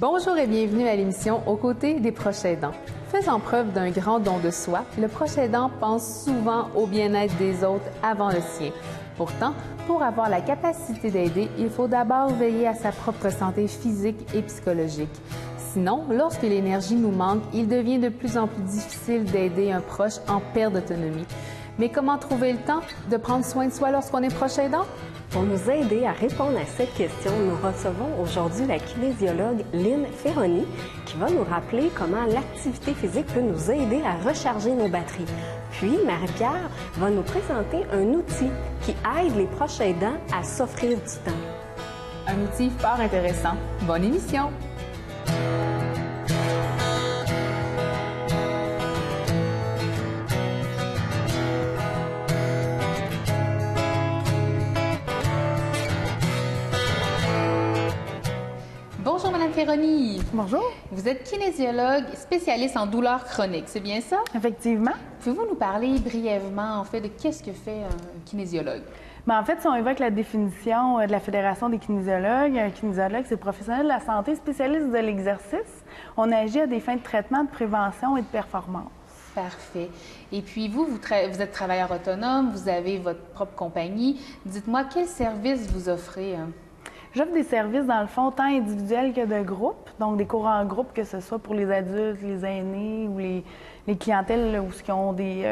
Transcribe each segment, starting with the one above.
Bonjour et bienvenue à l'émission Aux côtés des proches aidants. Faisant preuve d'un grand don de soi, le proche aidant pense souvent au bien-être des autres avant le sien. Pourtant, pour avoir la capacité d'aider, il faut d'abord veiller à sa propre santé physique et psychologique. Sinon, lorsque l'énergie nous manque, il devient de plus en plus difficile d'aider un proche en perte d'autonomie. Mais comment trouver le temps de prendre soin de soi lorsqu'on est proche aidant? Pour nous aider à répondre à cette question, nous recevons aujourd'hui la kinésiologue Lynn Ferroni qui va nous rappeler comment l'activité physique peut nous aider à recharger nos batteries. Puis, Marie-Pierre va nous présenter un outil qui aide les proches aidants à s'offrir du temps. Un outil fort intéressant. Bonne émission! Bonjour Madame Ferroni. Bonjour. Vous êtes kinésiologue spécialiste en douleurs chroniques, c'est bien ça? Effectivement. Pouvez-vous nous parler brièvement en fait de qu'est-ce que fait un kinésiologue? En fait, si on évoque la définition de la Fédération des kinésiologues, un kinésiologue, c'est le professionnel de la santé spécialiste de l'exercice. On agit à des fins de traitement, de prévention et de performance. Parfait. Et puis vous êtes travailleur autonome, vous avez votre propre compagnie. Dites-moi, quel service vous offrez? J'offre des services, dans le fond, tant individuels que de groupe. Donc, des cours en groupe, que ce soit pour les adultes, les aînés ou les clientèles où qui ont des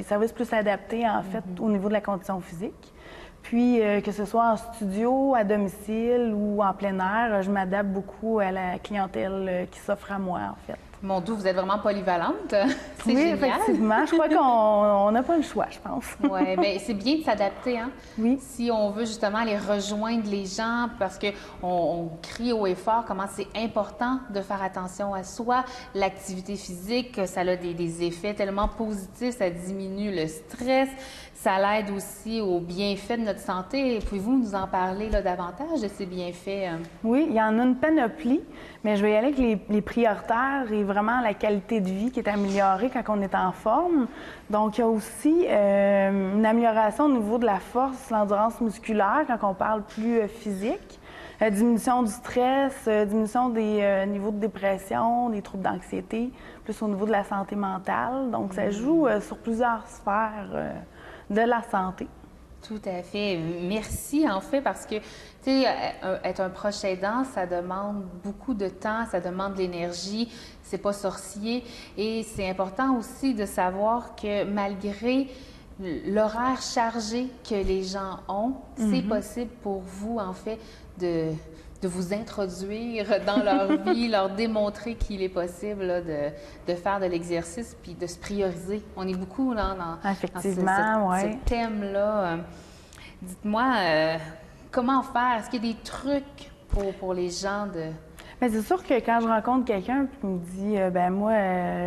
services plus adaptés, en fait, au niveau de la condition physique. Puis, que ce soit en studio, à domicile ou en plein air, je m'adapte beaucoup à la clientèle qui s'offre à moi, en fait. Mon Dieu, vous êtes vraiment polyvalente. C'est oui, génial. Effectivement. Je crois qu'on n'a pas le choix, je pense. Oui, bien, c'est bien de s'adapter, hein? Oui. Si on veut justement aller rejoindre les gens, parce qu'on crie haut et fort comment c'est important de faire attention à soi, l'activité physique, ça a des effets tellement positifs, ça diminue le stress, ça l'aide aussi aux bienfaits de notre santé. Pouvez-vous nous en parler là, davantage de ces bienfaits? Oui, il y en a une panoplie, mais je vais y aller avec les prioritaires et vraiment la qualité de vie qui est améliorée quand on est en forme. Donc, il y a aussi une amélioration au niveau de la force, l'endurance musculaire quand on parle plus physique. Diminution du stress, diminution des niveaux de dépression, des troubles d'anxiété, plus au niveau de la santé mentale. Donc, ça joue sur plusieurs sphères de la santé. Tout à fait. Merci, en fait, parce que, tu sais, être un proche aidant, ça demande beaucoup de temps, ça demande de l'énergie, c'est pas sorcier. Et c'est important aussi de savoir que malgré l'horaire chargé que les gens ont, c'est possible pour vous, en fait, de vous introduire dans leur vie, leur démontrer qu'il est possible là, de faire de l'exercice puis de se prioriser. On est beaucoup là, dans ce thème-là. Dites-moi, comment faire? Est-ce qu'il y a des trucs pour les gens de... Bien, c'est sûr que quand je rencontre quelqu'un qui me dit moi,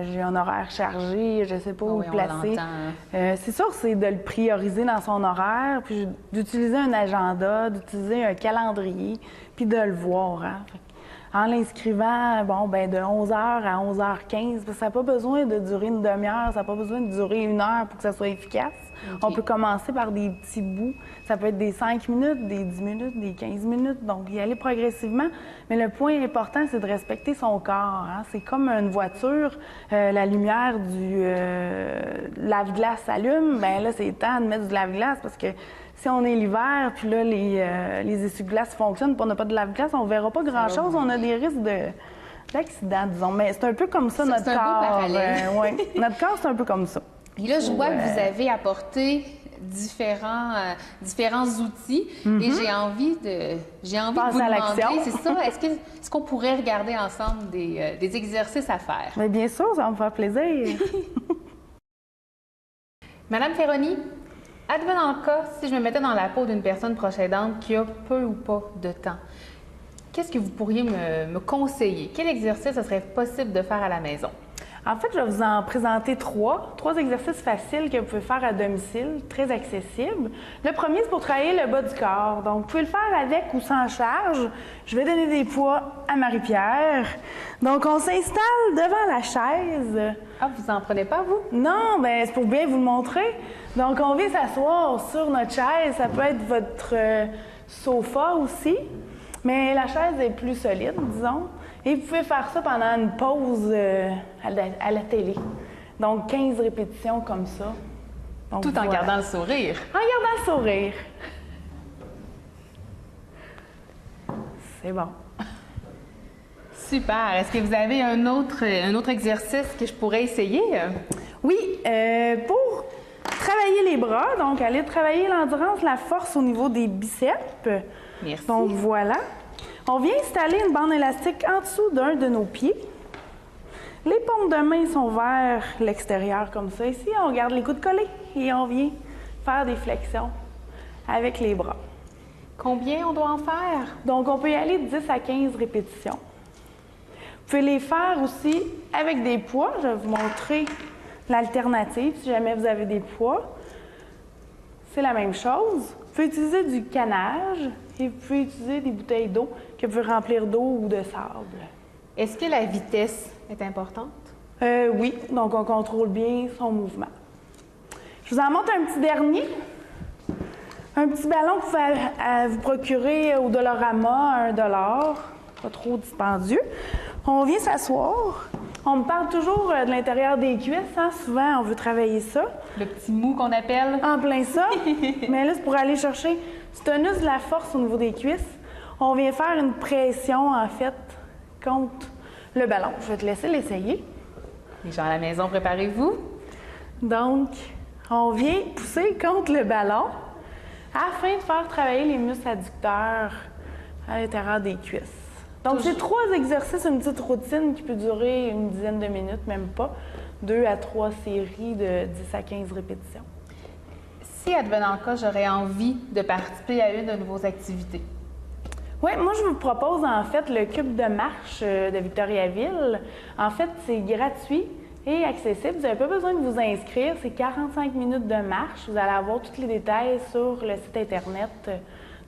j'ai un horaire chargé, je ne sais pas où le placer. C'est sûr, c'est de le prioriser dans son horaire, puis d'utiliser un agenda, d'utiliser un calendrier, puis de le voir. Hein. En l'inscrivant, de 11h à 11h15, parce que ça n'a pas besoin de durer une demi-heure, ça n'a pas besoin de durer une heure pour que ça soit efficace. Okay. On peut commencer par des petits bouts. Ça peut être des 5 minutes, des 10 minutes, des 15 minutes, donc y aller progressivement. Mais le point important, c'est de respecter son corps. Hein. C'est comme une voiture, la lumière du lave-glace s'allume, bien là, c'est temps de mettre du lave-glace parce que si on est l'hiver, puis là, les essuie-glaces fonctionnent, puis on n'a pas de lave-glace, on ne verra pas grand-chose. On a des risques d'accident, disons. Mais c'est un peu comme ça, notre corps. Un beau parallèle. Notre corps, c'est un peu comme ça. Et là, je vois que vous avez apporté différents outils et j'ai envie de vous demander, c'est ça, est-ce qu'on pourrait regarder ensemble des exercices à faire? Mais bien sûr, ça va me faire plaisir. Madame Ferroni, advenant le cas, si je me mettais dans la peau d'une personne proche aidante qui a peu ou pas de temps, qu'est-ce que vous pourriez me conseiller? Quel exercice ce serait possible de faire à la maison? En fait, je vais vous en présenter trois exercices faciles que vous pouvez faire à domicile, très accessibles. Le premier, c'est pour travailler le bas du corps. Donc, vous pouvez le faire avec ou sans charge. Je vais donner des poids à Marie-Pierre. Donc, on s'installe devant la chaise. Ah, vous en prenez pas, vous? Non, bien, c'est pour bien vous le montrer. Donc, on vient s'asseoir sur notre chaise. Ça peut être votre sofa aussi. Mais la chaise est plus solide, disons. Et vous pouvez faire ça pendant une pause à la télé. Donc, 15 répétitions comme ça. Donc, tout en gardant le sourire. En gardant le sourire. C'est bon. Super. Est-ce que vous avez un autre exercice que je pourrais essayer? Oui. Pour travailler les bras, donc aller travailler l'endurance, la force au niveau des biceps. Merci. Donc, voilà. On vient installer une bande élastique en dessous d'un de nos pieds. Les paumes de main sont vers l'extérieur comme ça. Ici, on garde les coudes collés et on vient faire des flexions avec les bras. Combien on doit en faire? Donc, on peut y aller de 10 à 15 répétitions. Vous pouvez les faire aussi avec des poids. Je vais vous montrer l'alternative si jamais vous avez des poids. C'est la même chose. Vous pouvez utiliser du canage et vous pouvez utiliser des bouteilles d'eau que vous pouvez remplir d'eau ou de sable. Est-ce que la vitesse est importante? Oui, donc on contrôle bien son mouvement. Je vous en montre un petit dernier. Un petit ballon que vous pouvez vous procurer au Dollarama, $1, pas trop dispendieux. On vient s'asseoir. On me parle toujours de l'intérieur des cuisses, hein? Souvent on veut travailler ça. Le petit mou qu'on appelle. En plein ça. Mais là, c'est pour aller chercher du tonus, de la force au niveau des cuisses. On vient faire une pression, en fait, contre le ballon. Je vais te laisser l'essayer. Les gens à la maison, préparez-vous. Donc, on vient pousser contre le ballon afin de faire travailler les muscles adducteurs à l'intérieur des cuisses. Donc, c'est 3 exercices, une petite routine qui peut durer une dizaine de minutes, même pas. 2 à 3 séries de 10 à 15 répétitions. Si, advenant le cas, j'aurais envie de participer à une de vos activités. Oui, moi, je vous propose en fait le cube de marche de Victoriaville. En fait, c'est gratuit et accessible. Vous n'avez pas besoin de vous inscrire. C'est 45 minutes de marche. Vous allez avoir tous les détails sur le site Internet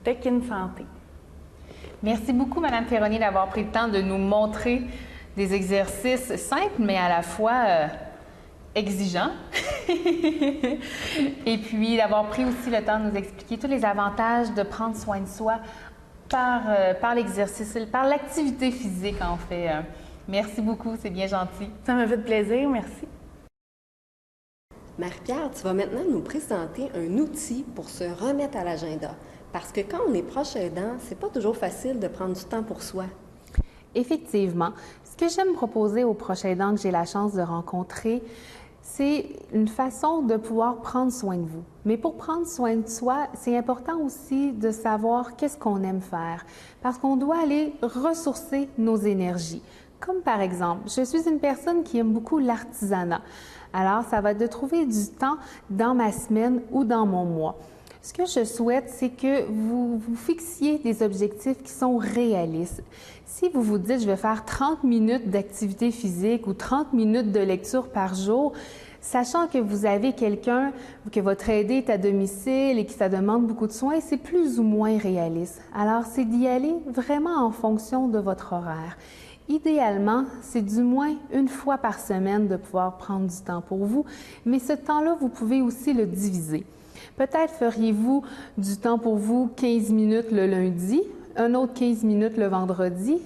de Kin Santé. Merci beaucoup, Mme Ferroni, d'avoir pris le temps de nous montrer des exercices simples, mais à la fois exigeants. Et puis, d'avoir pris aussi le temps de nous expliquer tous les avantages de prendre soin de soi par l'exercice, par l'activité physique, en fait. Merci beaucoup, c'est bien gentil. Ça m'a fait plaisir, merci. Marie-Pierre, tu vas maintenant nous présenter un outil pour se remettre à l'agenda. Parce que quand on est proche aidant, c'est pas toujours facile de prendre du temps pour soi. Effectivement. Ce que j'aime proposer aux proches aidants que j'ai la chance de rencontrer, c'est une façon de pouvoir prendre soin de vous. Mais pour prendre soin de soi, c'est important aussi de savoir qu'est-ce qu'on aime faire. Parce qu'on doit aller ressourcer nos énergies. Comme par exemple, je suis une personne qui aime beaucoup l'artisanat. Alors, ça va être de trouver du temps dans ma semaine ou dans mon mois. Ce que je souhaite, c'est que vous vous fixiez des objectifs qui sont réalistes. Si vous vous dites, je vais faire 30 minutes d'activité physique ou 30 minutes de lecture par jour, sachant que vous avez quelqu'un, que votre aidé est à domicile et que ça demande beaucoup de soins, c'est plus ou moins réaliste. Alors, c'est d'y aller vraiment en fonction de votre horaire. Idéalement, c'est du moins une fois par semaine de pouvoir prendre du temps pour vous, mais ce temps-là, vous pouvez aussi le diviser. Peut-être feriez-vous du temps pour vous 15 minutes le lundi, un autre 15 minutes le vendredi,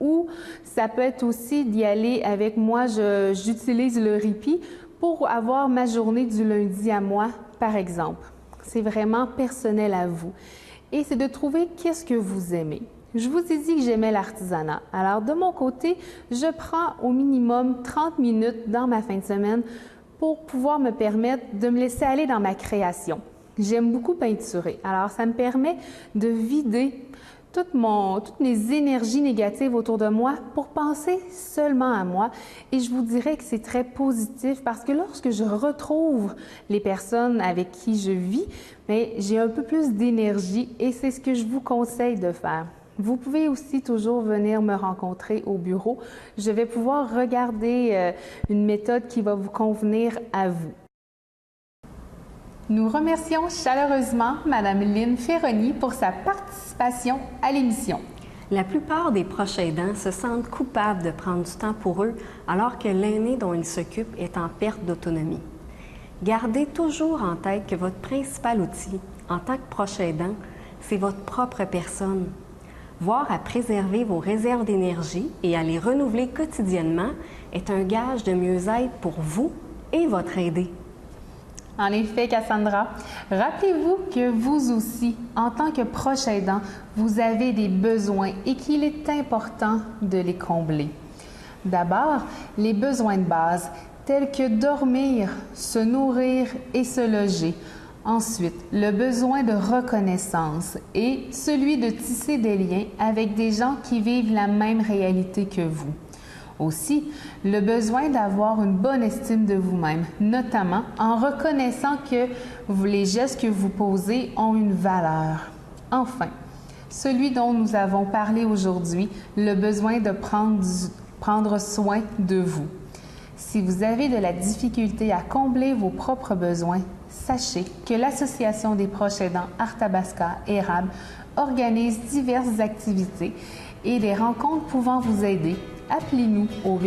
ou ça peut être aussi d'y aller avec moi, j'utilise le Ripi pour avoir ma journée du lundi à moi, par exemple. C'est vraiment personnel à vous. Et c'est de trouver qu'est-ce que vous aimez. Je vous ai dit que j'aimais l'artisanat. Alors, de mon côté, je prends au minimum 30 minutes dans ma fin de semaine pour pouvoir me permettre de me laisser aller dans ma création. J'aime beaucoup peinturer. Alors, ça me permet de vider toutes mes énergies négatives autour de moi pour penser seulement à moi. Et je vous dirais que c'est très positif parce que lorsque je retrouve les personnes avec qui je vis, j'ai un peu plus d'énergie et c'est ce que je vous conseille de faire. Vous pouvez aussi toujours venir me rencontrer au bureau. Je vais pouvoir regarder une méthode qui va vous convenir à vous. Nous remercions chaleureusement Mme Lynne Ferroni pour sa participation à l'émission. La plupart des proches aidants se sentent coupables de prendre du temps pour eux alors que l'aîné dont ils s'occupent est en perte d'autonomie. Gardez toujours en tête que votre principal outil en tant que proche aidant, c'est votre propre personne. voir à préserver vos réserves d'énergie et à les renouveler quotidiennement est un gage de mieux-être pour vous et votre aidé. En effet, Cassandra, rappelez-vous que vous aussi, en tant que proche aidant, vous avez des besoins et qu'il est important de les combler. D'abord, les besoins de base, tels que dormir, se nourrir et se loger. Ensuite, le besoin de reconnaissance et celui de tisser des liens avec des gens qui vivent la même réalité que vous. Aussi, le besoin d'avoir une bonne estime de vous-même, notamment en reconnaissant que les gestes que vous posez ont une valeur. Enfin, celui dont nous avons parlé aujourd'hui, le besoin de prendre soin de vous. Si vous avez de la difficulté à combler vos propres besoins, sachez que l'Association des proches aidants Arthabasca Érable organise diverses activités et des rencontres pouvant vous aider. Appelez-nous au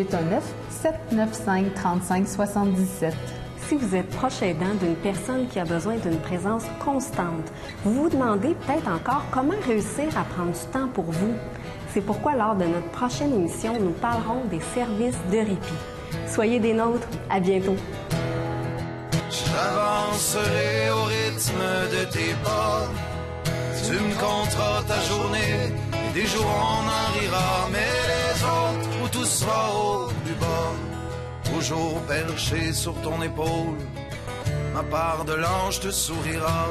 819-795-3577. Si vous êtes proche aidant d'une personne qui a besoin d'une présence constante, vous vous demandez peut-être encore comment réussir à prendre du temps pour vous. C'est pourquoi lors de notre prochaine émission, nous parlerons des services de répit. Soyez des nôtres, à bientôt. J'avancerai au rythme de tes pas. Tu me compteras ta journée, et des jours on en rira, mais les autres, où tout sera au plus bas. Toujours perché sur ton épaule, ma part de l'ange te sourira.